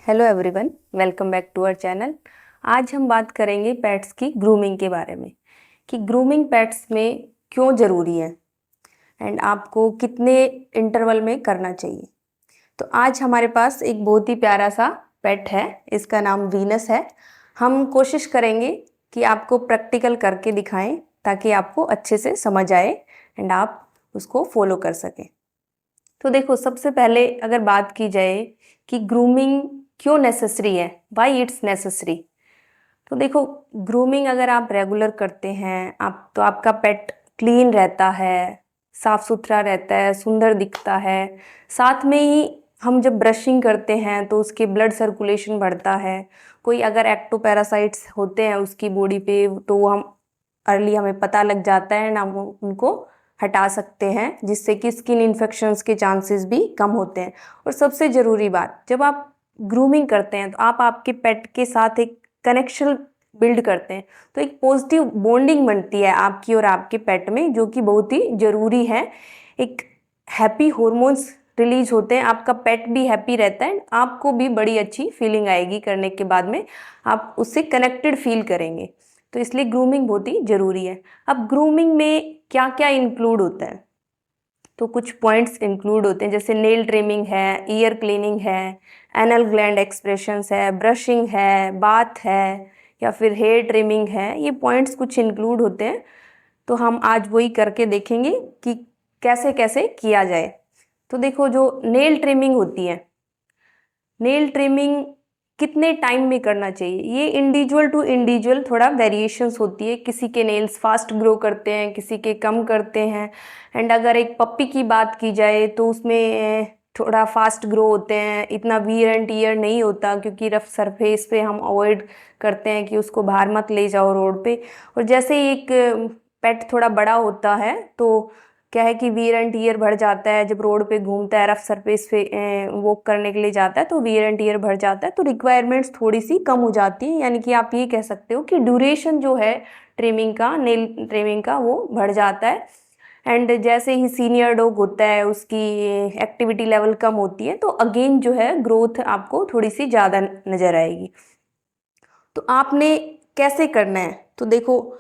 Hello everyone, welcome back to our channel. आज हम बात करेंगे पेट्स की ग्रूमिंग के बारे में कि ग्रूमिंग पेट्स में क्यों ज़रूरी है एंड आपको कितने इंटरवल में करना चाहिए। तो आज हमारे पास एक बहुत ही प्यारा सा पेट है, इसका नाम वीनस है। हम कोशिश करेंगे कि आपको प्रैक्टिकल करके दिखाएं ताकि आपको अच्छे से समझ आए एंड आप उसको फॉलो कर सकें। तो देखो, सबसे पहले अगर बात की जाए कि ग्रूमिंग क्यों नेसेसरी है, वाई इट्स नेसेसरी। तो देखो, ग्रूमिंग अगर आप रेगुलर करते हैं तो आपका पेट क्लीन रहता है, साफ सुथरा रहता है, सुंदर दिखता है। साथ में ही हम जब ब्रशिंग करते हैं तो उसके ब्लड सर्कुलेशन बढ़ता है। कोई अगर एक्टोपैरासाइट्स होते हैं उसकी बॉडी पे तो वो हम अर्ली हमें पता लग जाता है ना, हम उनको हटा सकते हैं, जिससे कि स्किन इन्फेक्शंस के चांसेस भी कम होते हैं। और सबसे ज़रूरी बात, जब आप ग्रूमिंग करते हैं तो आप आपके पेट के साथ एक कनेक्शन बिल्ड करते हैं, तो एक पॉजिटिव बॉन्डिंग बनती है आपकी और आपके पेट में, जो कि बहुत ही ज़रूरी है। एक हैप्पी हॉर्मोन्स रिलीज होते हैं, आपका पेट भी हैप्पी रहता है, आपको भी बड़ी अच्छी फीलिंग आएगी करने के बाद में, आप उससे कनेक्टेड फील करेंगे। तो इसलिए ग्रूमिंग बहुत ही ज़रूरी है। अब ग्रूमिंग में क्या क्या इंक्लूड होता है, तो कुछ पॉइंट्स इंक्लूड होते हैं, जैसे नेल ट्रिमिंग है, ईयर क्लीनिंग है, एनल ग्लैंड एक्सप्रेशंस है, ब्रशिंग है, बाथ है, या फिर हेयर ट्रिमिंग है। ये पॉइंट्स कुछ इंक्लूड होते हैं। तो हम आज वही करके देखेंगे कि कैसे कैसे किया जाए। तो देखो, जो नेल ट्रिमिंग होती है, नेल ट्रिमिंग कितने टाइम में करना चाहिए, ये इंडिविजुअल टू इंडिविजुअल थोड़ा वेरिएशंस होती है। किसी के नेल्स फास्ट ग्रो करते हैं, किसी के कम करते हैं। एंड अगर एक पप्पी की बात की जाए तो उसमें थोड़ा फास्ट ग्रो होते हैं, इतना वीयर एंड टीयर नहीं होता, क्योंकि रफ सरफेस पे हम अवॉइड करते हैं कि उसको बाहर मत ले जाओ रोड पे। और जैसे ही एक पेट थोड़ा बड़ा होता है तो क्या है कि वीयर एंड टीयर बढ़ जाता है। जब रोड पे घूमता है, रफ सरफेस पे वॉक करने के लिए जाता है, तो वीयर एंड टीयर बढ़ जाता है, तो रिक्वायरमेंट्स थोड़ी सी कम हो जाती है। यानी कि आप ये कह सकते हो कि ड्यूरेशन जो है ट्रिमिंग का, नेल ट्रिमिंग का, वो बढ़ जाता है। एंड जैसे ही सीनियर डॉग होता है, उसकी एक्टिविटी लेवल कम होती है, तो अगेन जो है ग्रोथ आपको थोड़ी सी ज़्यादा नज़र आएगी। तो आपने कैसे करना है, तो देखो,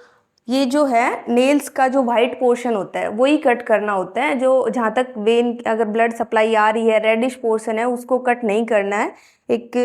ये जो है नेल्स का जो वाइट पोर्शन होता है वही कट करना होता है। जो जहाँ तक वेन अगर ब्लड सप्लाई आ रही है, रेडिश पोर्शन है, उसको कट नहीं करना है। एक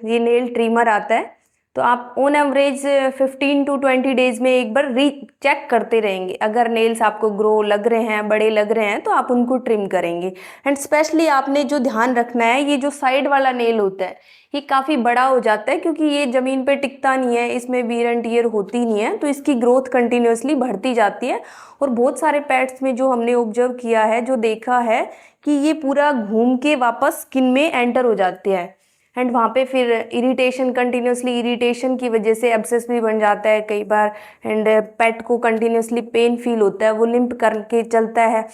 ये नेल ट्रिमर आता है, तो आप ऑन एवरेज 15 to 20 डेज में एक बार री चेक करते रहेंगे। अगर नेल्स आपको ग्रो लग रहे हैं, बड़े लग रहे हैं, तो आप उनको ट्रिम करेंगे। एंड स्पेशली आपने जो ध्यान रखना है, ये जो साइड वाला नेल होता है ये काफ़ी बड़ा हो जाता है, क्योंकि ये ज़मीन पे टिकता नहीं है, इसमें वीर एंड टीयर होती नहीं है, तो इसकी ग्रोथ कंटिन्यूसली बढ़ती जाती है। और बहुत सारे पेट्स में जो हमने ऑब्जर्व किया है, जो देखा है, कि ये पूरा घूम के वापस स्किन में एंटर हो जाते हैं। एंड वहाँ पे फिर इरिटेशन, कंटिन्यूसली इरिटेशन की वजह से एब्सेस भी बन जाता है कई बार। एंड पेट को कंटिन्यूसली पेन फील होता है, वो लिम्प करके चलता है,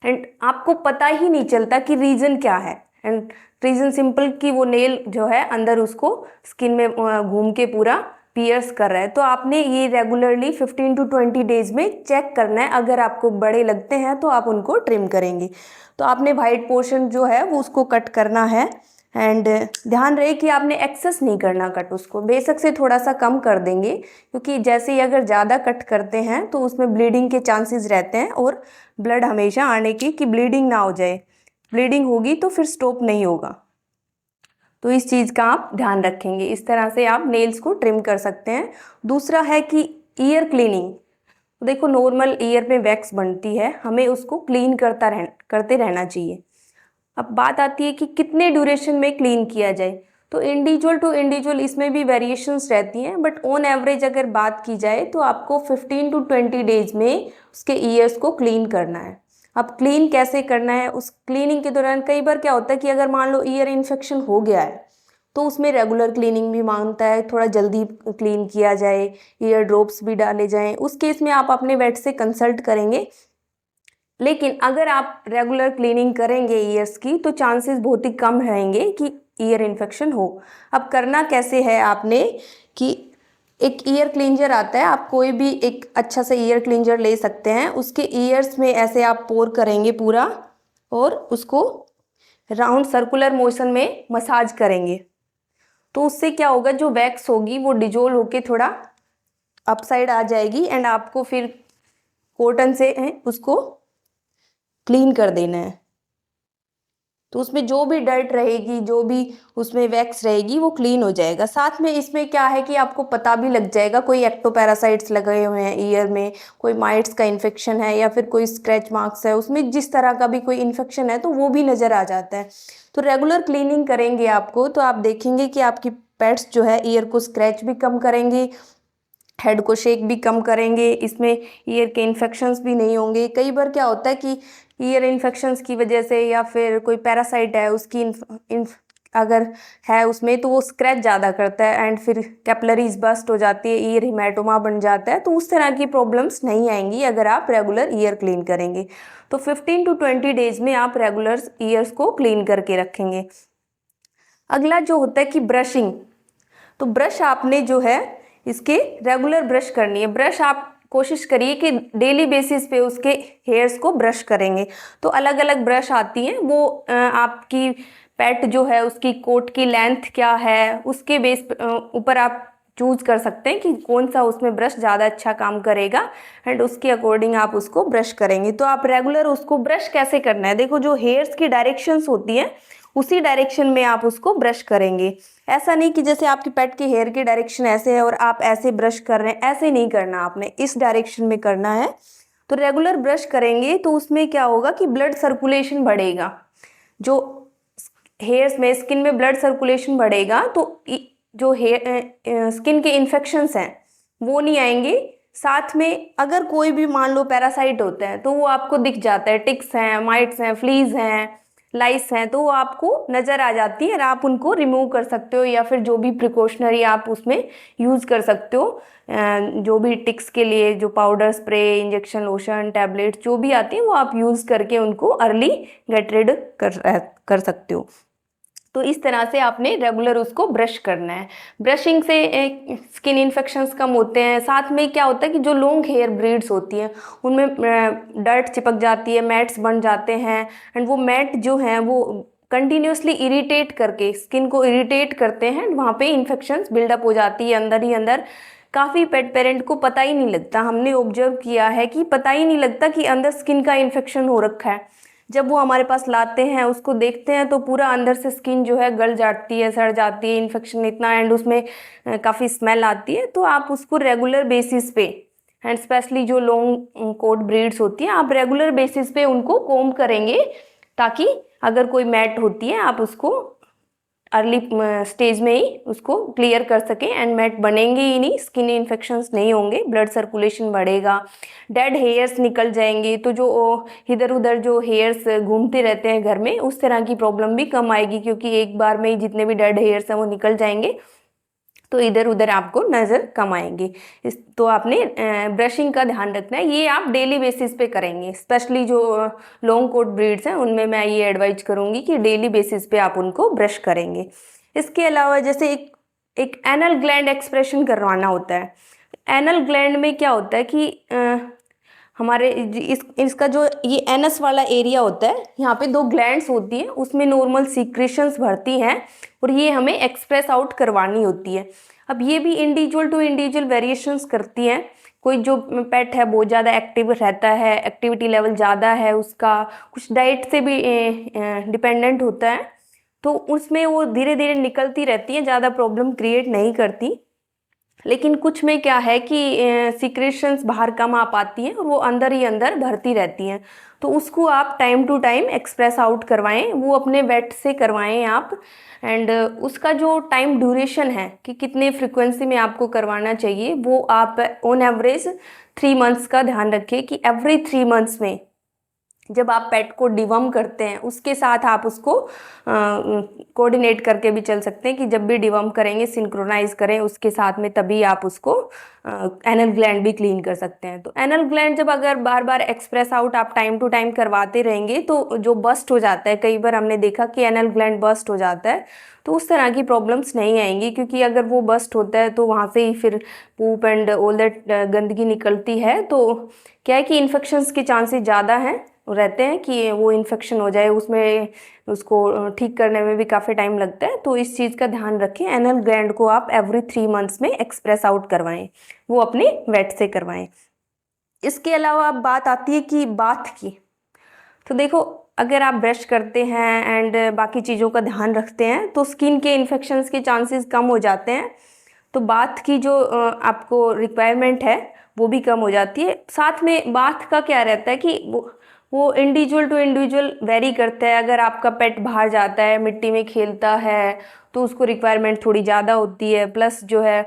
एंड आपको पता ही नहीं चलता कि रीज़न क्या है। एंड रीज़न सिंपल कि वो नेल जो है अंदर उसको स्किन में घूम के पूरा पियर्स कर रहा है। तो आपने ये रेगुलरली 15 to 20 डेज में चेक करना है। अगर आपको बड़े लगते हैं तो आप उनको ट्रिम करेंगे। तो आपने वाइट पोर्शन जो है वो उसको कट करना है। एंड ध्यान रहे कि आपने एक्सेस नहीं करना कट, उसको बेशक से थोड़ा सा कम कर देंगे, क्योंकि जैसे ही अगर ज़्यादा कट करते हैं तो उसमें ब्लीडिंग के चांसेस रहते हैं। और ब्लड हमेशा आने की कि ब्लीडिंग ना हो जाए, ब्लीडिंग होगी तो फिर स्टॉप नहीं होगा। तो इस चीज़ का आप ध्यान रखेंगे। इस तरह से आप नेल्स को ट्रिम कर सकते हैं। दूसरा है कि ईयर क्लीनिंग। तो देखो, नॉर्मल ईयर में वैक्स बनती है, हमें उसको क्लीन करते रहना चाहिए। अब बात आती है कि कितने ड्यूरेशन में क्लीन किया जाए। तो इंडिविजुअल टू इंडिविजुअल इसमें भी वेरिएशंस रहती हैं, बट ऑन एवरेज अगर बात की जाए तो आपको 15 to 20 डेज में उसके ईयर्स को क्लीन करना है। अब क्लीन कैसे करना है, उस क्लीनिंग के दौरान कई बार क्या होता है कि अगर मान लो ईयर इन्फेक्शन हो गया है, तो उसमें रेगुलर क्लीनिंग भी मांगता है, थोड़ा जल्दी क्लीन किया जाए, ईयर ड्रॉप्स भी डाले जाएं। उस केस में आप अपने वेट से कंसल्ट करेंगे। लेकिन अगर आप रेगुलर क्लीनिंग करेंगे ईयर्स की, तो चांसेस बहुत ही कम रहेंगे कि ईयर इन्फेक्शन हो। अब करना कैसे है आपने, कि एक ईयर क्लींजर आता है, आप कोई भी एक अच्छा सा ईयर क्लींजर ले सकते हैं। उसके ईयर्स में ऐसे आप पोर करेंगे पूरा, और उसको राउंड सर्कुलर मोशन में मसाज करेंगे। तो उससे क्या होगा, जो वैक्स होगी वो डिजोल्व होके थोड़ा अपसाइड आ जाएगी एंड आपको फिर कॉटन से उसको क्लीन कर देना है। तो उसमें जो भी डर्ट रहेगी, जो भी उसमें वैक्स रहेगी वो क्लीन हो जाएगा। साथ में इसमें क्या है कि आपको पता भी लग जाएगा कोई एक्टोपैरासाइट्स लगे हुए हैं ईयर में, कोई माइट्स का इन्फेक्शन है या फिर कोई स्क्रैच मार्क्स है, उसमें जिस तरह का भी कोई इन्फेक्शन है तो वो भी नज़र आ जाता है। तो रेगुलर क्लीनिंग करेंगे आपको तो आप देखेंगे कि आपकी पेट्स जो है ईयर को स्क्रैच भी कम करेंगे, हेड को शेक भी कम करेंगे, इसमें ईयर के इन्फेक्शंस भी नहीं होंगे। कई बार क्या होता है कि ईयर इन्फेक्शंस की वजह से या फिर कोई पैरासाइट है उसकी अगर है उसमें तो वो स्क्रैच ज़्यादा करता है एंड फिर कैपिलरीज बस्ट हो जाती है, ईयर हिमेटोमा बन जाता है। तो उस तरह की प्रॉब्लम्स नहीं आएंगी अगर आप रेगुलर ईयर क्लीन करेंगे। तो 15 to 20 डेज में आप रेगुलर ईयर्स को क्लीन करके रखेंगे। अगला जो होता है कि ब्रशिंग, तो ब्रश आपने जो है इसके रेगुलर ब्रश करनी है। ब्रश आप कोशिश करिए कि डेली बेसिस पे उसके हेयर्स को ब्रश करेंगे। तो अलग अलग ब्रश आती हैं, वो आपकी पेट जो है उसकी कोट की लेंथ क्या है उसके बेस ऊपर आप चूज कर सकते हैं कि कौन सा उसमें ब्रश ज़्यादा अच्छा काम करेगा एंड उसके अकॉर्डिंग आप उसको ब्रश करेंगे। तो आप रेगुलर उसको ब्रश कैसे करना है, देखो जो हेयर्स की डायरेक्शंस होती हैं उसी डायरेक्शन में आप उसको ब्रश करेंगे। ऐसा नहीं कि जैसे आपकी पेट के हेयर की डायरेक्शन ऐसे है और आप ऐसे ब्रश कर रहे हैं, ऐसे नहीं करना, आपने इस डायरेक्शन में करना है। तो रेगुलर ब्रश करेंगे तो उसमें क्या होगा कि ब्लड सर्कुलेशन बढ़ेगा, जो हेयर्स में स्किन में ब्लड सर्कुलेशन बढ़ेगा तो जो हेयर स्किन के इन्फेक्शंस हैं वो नहीं आएंगे। साथ में अगर कोई भी मान लो पैरासाइट होता है तो वो आपको दिख जाता है, टिक्स हैं, माइट्स हैं, फ्लीज हैं, लाइस हैं, तो वो आपको नज़र आ जाती है और आप उनको रिमूव कर सकते हो या फिर जो भी प्रिकॉशनरी आप उसमें यूज़ कर सकते हो। जो भी टिक्स के लिए जो powder, spray, injection, lotion, tablet जो भी आती है वो आप यूज़ करके उनको अर्ली गेट रिड कर सकते हो। तो इस तरह से आपने रेगुलर उसको ब्रश करना है। ब्रशिंग से स्किन इन्फेक्शंस कम होते हैं। साथ में क्या होता है कि जो लॉन्ग हेयर ब्रीड्स होती हैं उनमें डर्ट चिपक जाती है, मैट्स बन जाते हैं एंड वो मैट जो हैं वो कंटिन्यूसली इरिटेट करके स्किन को इरिटेट करते हैं, वहाँ पे इन्फेक्शंस बिल्डअप हो जाती है अंदर ही अंदर। काफ़ी पेट पेरेंट को पता ही नहीं लगता, हमने ऑब्जर्व किया है कि पता ही नहीं लगता कि अंदर स्किन का इन्फेक्शन हो रखा है। जब वो हमारे पास लाते हैं उसको देखते हैं तो पूरा अंदर से स्किन जो है गल जाती है, सड़ जाती है, इन्फेक्शन इतना एंड उसमें काफ़ी स्मेल आती है। तो आप उसको रेगुलर बेसिस पे एंड स्पेशली जो लॉन्ग कोट ब्रीड्स होती हैं आप रेगुलर बेसिस पे उनको कोम करेंगे ताकि अगर कोई मैट होती है आप उसको अर्ली स्टेज में ही उसको क्लियर कर सकें एंड मैट बनेंगे ही नहीं, स्किन इन्फेक्शंस नहीं होंगे, ब्लड सर्कुलेशन बढ़ेगा, डेड हेयर्स निकल जाएंगे। तो जो इधर उधर जो हेयर्स घूमते रहते हैं घर में उस तरह की प्रॉब्लम भी कम आएगी, क्योंकि एक बार में ही जितने भी डेड हेयर्स हैं वो निकल जाएंगे तो इधर उधर आपको नज़र कम आएंगे। तो आपने ब्रशिंग का ध्यान रखना है, ये आप डेली बेसिस पे करेंगे। स्पेशली जो लॉन्ग कोट ब्रीड्स हैं उनमें मैं ये एडवाइज करूँगी कि डेली बेसिस पे आप उनको ब्रश करेंगे। इसके अलावा जैसे एक एनल ग्लैंड एक्सप्रेशन करवाना होता है। एनल ग्लैंड में क्या होता है कि हमारे इसका जो ये एनस वाला एरिया होता है यहाँ पे 2 ग्लैंड्स होती हैं, उसमें नॉर्मल सीक्रेशंस भरती हैं और ये हमें एक्सप्रेस आउट करवानी होती है। अब ये भी इंडिविजुअल टू इंडिविजुअल वेरिएशंस करती हैं। कोई जो पेट है बहुत ज़्यादा एक्टिव रहता है, एक्टिविटी लेवल ज़्यादा है उसका, कुछ डाइट से भी डिपेंडेंट होता है, तो उसमें वो धीरे धीरे निकलती रहती हैं, ज़्यादा प्रॉब्लम क्रिएट नहीं करती। लेकिन कुछ में क्या है कि सीक्रेशंस बाहर कम आ पाती हैं और वो अंदर ही अंदर भरती रहती हैं, तो उसको आप time to time express out करवाएं, वो अपने वेट से करवाएं आप। एंड उसका जो टाइम ड्यूरेशन है कि कितने फ्रिक्वेंसी में आपको करवाना चाहिए वो आप ऑन एवरेज 3 मंथ्स का ध्यान रखें कि एवरी 3 मंथ्स में जब आप पेट को डिवॉर्म करते हैं उसके साथ आप उसको कोऑर्डिनेट करके भी चल सकते हैं कि जब भी डिवॉर्म करेंगे सिंक्रोनाइज करें उसके साथ में, तभी आप उसको एनल ग्लैंड भी क्लीन कर सकते हैं। तो एनल ग्लैंड जब अगर बार बार एक्सप्रेस आउट आप टाइम टू टाइम करवाते रहेंगे तो जो बस्ट हो जाता है, कई बार हमने देखा कि एनल ग्लैंड बस्ट हो जाता है, तो उस तरह की प्रॉब्लम्स नहीं आएंगी, क्योंकि अगर वो बस्ट होता है तो वहाँ से ही फिर पूप एंड ऑल दैट गंदगी निकलती है, तो क्या है कि इन्फेक्शंस के चांसेस ज़्यादा हैं रहते हैं कि वो इन्फेक्शन हो जाए, उसमें उसको ठीक करने में भी काफ़ी टाइम लगता है। तो इस चीज़ का ध्यान रखें। एनल ग्लैंड को आप एवरी 3 मंथ्स में एक्सप्रेस आउट करवाएं, वो अपने वेट से करवाएं। इसके अलावा अब बात आती है कि बाथ की। तो देखो, अगर आप ब्रश करते हैं एंड बाकी चीज़ों का ध्यान रखते हैं तो स्किन के इन्फेक्शंस के चांसेस कम हो जाते हैं। तो बाथ की जो आपको रिक्वायरमेंट है वो भी कम हो जाती है। साथ में बाथ का क्या रहता है कि वो इंडिविजुअल टू इंडिविजुअल वेरी करता है। अगर आपका पेट बाहर जाता है, मिट्टी में खेलता है, तो उसको रिक्वायरमेंट थोड़ी ज़्यादा होती है। प्लस जो है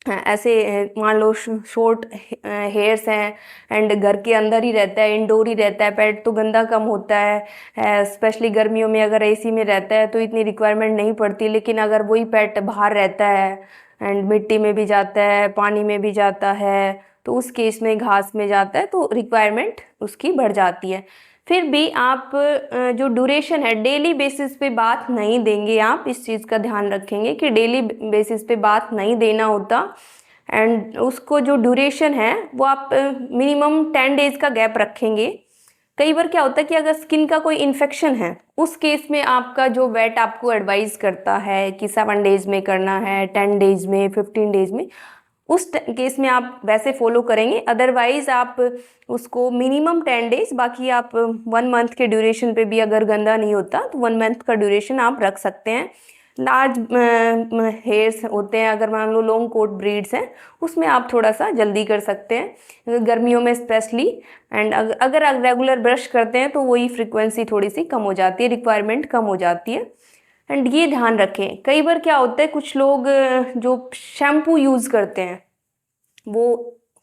ऐसे मान लो शॉर्ट हेयर्स हैं एंड घर के अंदर ही रहता है, इंडोर ही रहता है पेट, तो गंदा कम होता है। स्पेशली गर्मियों में अगर एसी में रहता है तो इतनी रिक्वायरमेंट नहीं पड़ती। लेकिन अगर वही पेट बाहर रहता है एंड मिट्टी में भी जाता है, पानी में भी जाता है, तो उस केस में घास में जाता है तो रिक्वायरमेंट उसकी बढ़ जाती है। फिर भी आप जो ड्यूरेशन है, डेली बेसिस पे बात नहीं देंगे। आप इस चीज़ का ध्यान रखेंगे कि डेली बेसिस पे बात नहीं देना होता। एंड उसको जो ड्यूरेशन है वो आप मिनिमम 10 डेज का गैप रखेंगे। कई बार क्या होता है कि अगर स्किन का कोई इन्फेक्शन है, उस केस में आपका जो वेट आपको एडवाइस करता है कि 7 डेज में करना है, 10 डेज में, 15 डेज में, उस केस में आप वैसे फॉलो करेंगे। अदरवाइज आप उसको मिनिमम 10 डेज, बाकी आप 1 मंथ के ड्यूरेशन पे भी अगर गंदा नहीं होता तो 1 मंथ का ड्यूरेशन आप रख सकते हैं। लार्ज हेयर्स होते हैं, अगर मान लो लॉन्ग कोट ब्रीड्स हैं, उसमें आप थोड़ा सा जल्दी कर सकते हैं गर्मियों में स्पेशली। एंड अगर आप रेगुलर ब्रश करते हैं तो वही फ्रीक्वेंसी थोड़ी सी कम हो जाती है, रिक्वायरमेंट कम हो जाती है। एंड ये ध्यान रखें, कई बार क्या होता है कुछ लोग जो शैम्पू यूज़ करते हैं वो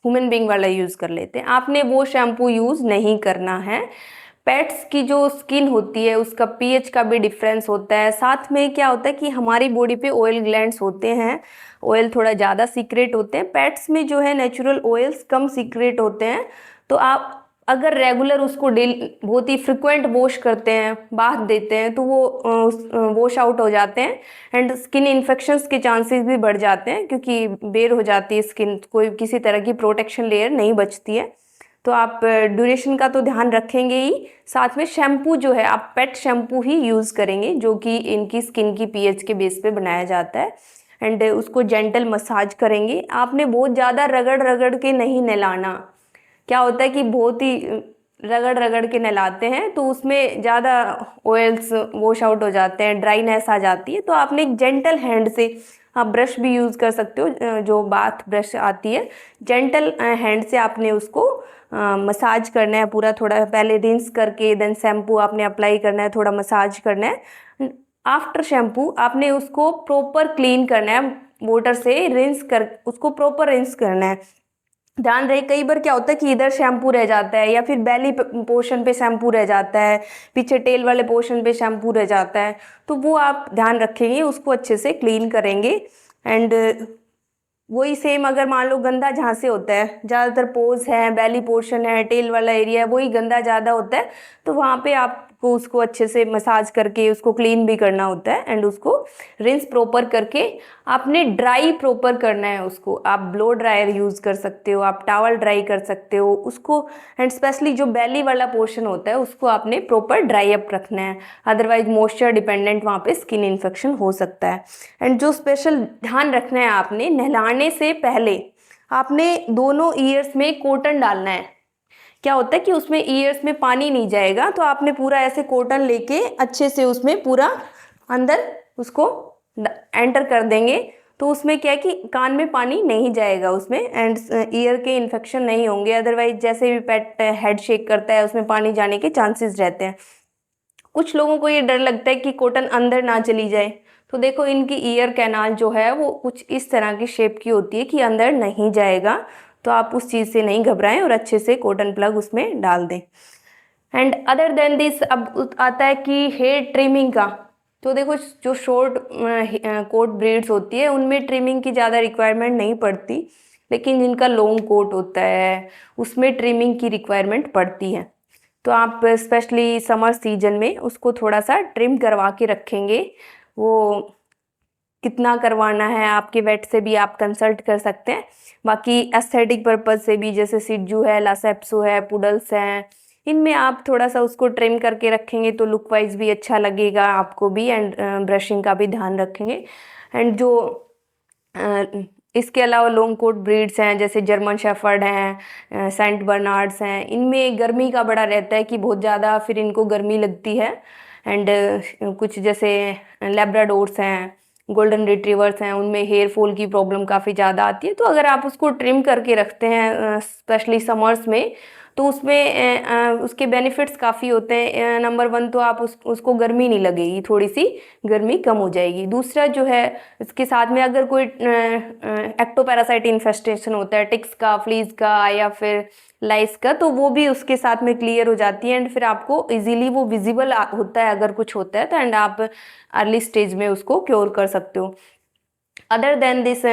ह्यूमन बींग वाला यूज़ कर लेते हैं। आपने वो शैम्पू यूज़ नहीं करना है। पेट्स की जो स्किन होती है उसका पीएच का भी डिफरेंस होता है। साथ में क्या होता है कि हमारी बॉडी पे ऑयल ग्लैंड्स होते हैं, ऑयल थोड़ा ज़्यादा सीक्रेट होते हैं। पेट्स में जो है नेचुरल ऑयल्स कम सीक्रेट होते हैं। तो आप अगर रेगुलर उसको डेली बहुत ही फ्रिक्वेंट वॉश करते हैं, बाथ देते हैं, तो वो वॉश आउट हो जाते हैं एंड स्किन इन्फेक्शंस के चांसेस भी बढ़ जाते हैं, क्योंकि बेर हो जाती है स्किन, कोई किसी तरह की प्रोटेक्शन लेयर नहीं बचती है। तो आप ड्यूरेशन का तो ध्यान रखेंगे ही, साथ में शैम्पू जो है आप पेट शैम्पू ही यूज़ करेंगे, जो कि इनकी स्किन की पीएच के बेस पे बनाया जाता है। एंड उसको जेंटल मसाज करेंगे। आपने बहुत ज़्यादा रगड़ रगड़ के नहीं नहलाना। क्या होता है कि बहुत ही रगड़ रगड़ के नहलाते हैं तो उसमें ज़्यादा ऑयल्स वॉश आउट हो जाते हैं, ड्राइनेस आ जाती है। तो आपने एक जेंटल हैंड से, आप ब्रश भी यूज़ कर सकते हो, जो बाथ ब्रश आती है, जेंटल हैंड से आपने उसको मसाज करना है पूरा। थोड़ा पहले रिंस करके देन शैम्पू आपने अप्लाई करना है, थोड़ा मसाज करना है। आफ्टर शैम्पू आपने उसको प्रॉपर क्लीन करना है, वाटर से रिंस कर उसको प्रॉपर रिंस करना है। ध्यान रहे, कई बार क्या होता है कि इधर शैम्पू रह जाता है या फिर बेली पोर्शन पे शैम्पू रह जाता है, पीछे टेल वाले पोर्शन पे शैम्पू रह जाता है, तो वो आप ध्यान रखेंगे, उसको अच्छे से क्लीन करेंगे। एंड वही सेम अगर मान लो गंदा जहाँ से होता है, ज़्यादातर पोज है, बेली पोर्शन है, टेल वाला एरिया है, वही गंदा ज़्यादा होता है, तो वहाँ पे आपको उसको अच्छे से मसाज करके उसको क्लीन भी करना होता है। एंड उसको रिंस प्रॉपर करके आपने ड्राई प्रॉपर करना है उसको। आप ब्लो ड्रायर यूज़ कर सकते हो, आप टॉवल ड्राई कर सकते हो उसको। एंड स्पेशली जो बेली वाला पोर्शन होता है उसको आपने प्रॉपर ड्राई अप रखना है, अदरवाइज मॉइस्चर डिपेंडेंट वहाँ पे स्किन इन्फेक्शन हो सकता है। एंड जो स्पेशल ध्यान रखना है, आपने नहलाने से पहले आपने दोनों ईयर्स में कॉटन डालना है। क्या होता है कि उसमें ईयर्स में पानी नहीं जाएगा, तो आपने पूरा ऐसे कॉटन लेके अच्छे से उसमें पूरा अंदर उसको एंटर कर देंगे, तो उसमें क्या है कि कान में पानी नहीं जाएगा उसमें एंड ईयर के इन्फेक्शन नहीं होंगे। अदरवाइज जैसे भी पेट हेड शेक करता है उसमें पानी जाने के चांसेस रहते हैं। कुछ लोगों को ये डर लगता है कि कॉटन अंदर ना चली जाए, तो देखो इनकी ईयर कैनाल जो है वो कुछ इस तरह की शेप की होती है कि अंदर नहीं जाएगा। तो आप उस चीज़ से नहीं घबराएं और अच्छे से कॉटन प्लग उसमें डाल दें। एंड अदर देन दिस अब आता है कि हेयर ट्रिमिंग का। तो देखो, जो शॉर्ट कोट ब्रीड्स होती है उनमें ट्रिमिंग की ज़्यादा रिक्वायरमेंट नहीं पड़ती, लेकिन जिनका लॉन्ग कोट होता है उसमें ट्रिमिंग की रिक्वायरमेंट पड़ती है। तो आप स्पेशली समर सीजन में उसको थोड़ा सा ट्रिम करवा के रखेंगे। वो कितना करवाना है आपके वेट से भी आप कंसल्ट कर सकते हैं। बाकी एस्थेटिक पर्पज से भी, जैसे सिज्जू है, लासेप्सो है, पुडल्स हैं, इनमें आप थोड़ा सा उसको ट्रिम करके रखेंगे तो लुक वाइज भी अच्छा लगेगा आपको भी, एंड ब्रशिंग का भी ध्यान रखेंगे। एंड जो इसके अलावा लॉन्ग कोट ब्रीड्स हैं, जैसे जर्मन शेफर्ड हैं, सेंट बर्नार्ड्स हैं, इनमें गर्मी का बड़ा रहता है कि बहुत ज़्यादा फिर इनको गर्मी लगती है। एंड कुछ जैसे लेब्राडोर्स हैं, गोल्डन रिट्रीवर्स हैं, उनमें हेयर फॉल की प्रॉब्लम काफ़ी ज़्यादा आती है। तो अगर आप उसको ट्रिम करके रखते हैं स्पेशली समर्स में, तो उसमें उसके बेनिफिट्स काफ़ी होते हैं। नंबर 1 तो आप उसको गर्मी नहीं लगेगी, थोड़ी सी गर्मी कम हो जाएगी। दूसरा जो है, इसके साथ में अगर कोई एक्टोपैरासाइट इन्फेस्टेशन होता है, टिक्स का, फ्लीज का या फिर लाइस का, तो वो भी उसके साथ में क्लियर हो जाती है। एंड फिर आपको इजीली वो विजिबल होता है अगर कुछ होता है तो, एंड आप अर्ली स्टेज में उसको क्योर कर सकते हो। अदर देन दिस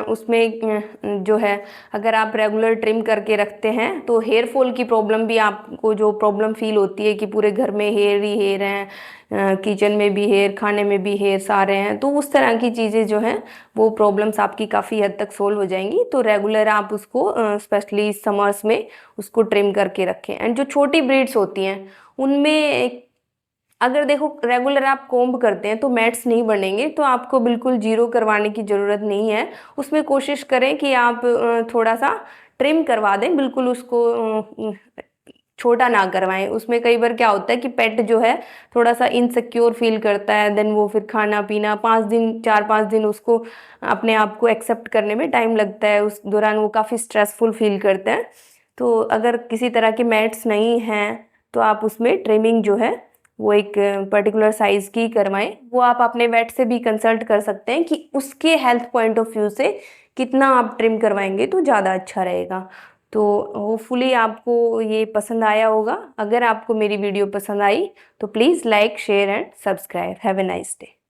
उसमें जो है, अगर आप रेगुलर ट्रिम करके रखते हैं तो हेयर फॉल की प्रॉब्लम भी, आपको जो प्रॉब्लम फील होती है कि पूरे घर में हेयर ही हेयर हैं, किचन में भी हेयर, खाने में भी हेयर्स आ रहे हैं, तो उस तरह की चीज़ें जो हैं वो प्रॉब्लम्स आपकी काफ़ी हद तक सोल्व हो जाएंगी। तो रेगुलर आप उसको स्पेशली समर्स में उसको ट्रिम करके रखें। एंड जो छोटी ब्रीड्स होती हैं उनमें अगर देखो रेगुलर आप कोम्ब करते हैं तो मैट्स नहीं बनेंगे, तो आपको बिल्कुल जीरो करवाने की ज़रूरत नहीं है। उसमें कोशिश करें कि आप थोड़ा सा ट्रिम करवा दें, बिल्कुल उसको छोटा ना करवाएं। उसमें कई बार क्या होता है कि पेट जो है थोड़ा सा इनसिक्योर फील करता है, देन वो फिर खाना पीना 5 दिन 4-5 दिन उसको अपने आप को एक्सेप्ट करने में टाइम लगता है, उस दौरान वो काफ़ी स्ट्रेसफुल फील करते हैं। तो अगर किसी तरह के मैट्स नहीं हैं तो आप उसमें ट्रिमिंग जो है वो एक पर्टिकुलर साइज की करवाएं। वो आप अपने वेट से भी कंसल्ट कर सकते हैं कि उसके हेल्थ पॉइंट ऑफ व्यू से कितना आप ट्रिम करवाएंगे तो ज़्यादा अच्छा रहेगा। तो होपफुली आपको ये पसंद आया होगा। अगर आपको मेरी वीडियो पसंद आई तो please like, share and subscribe. Have a nice day.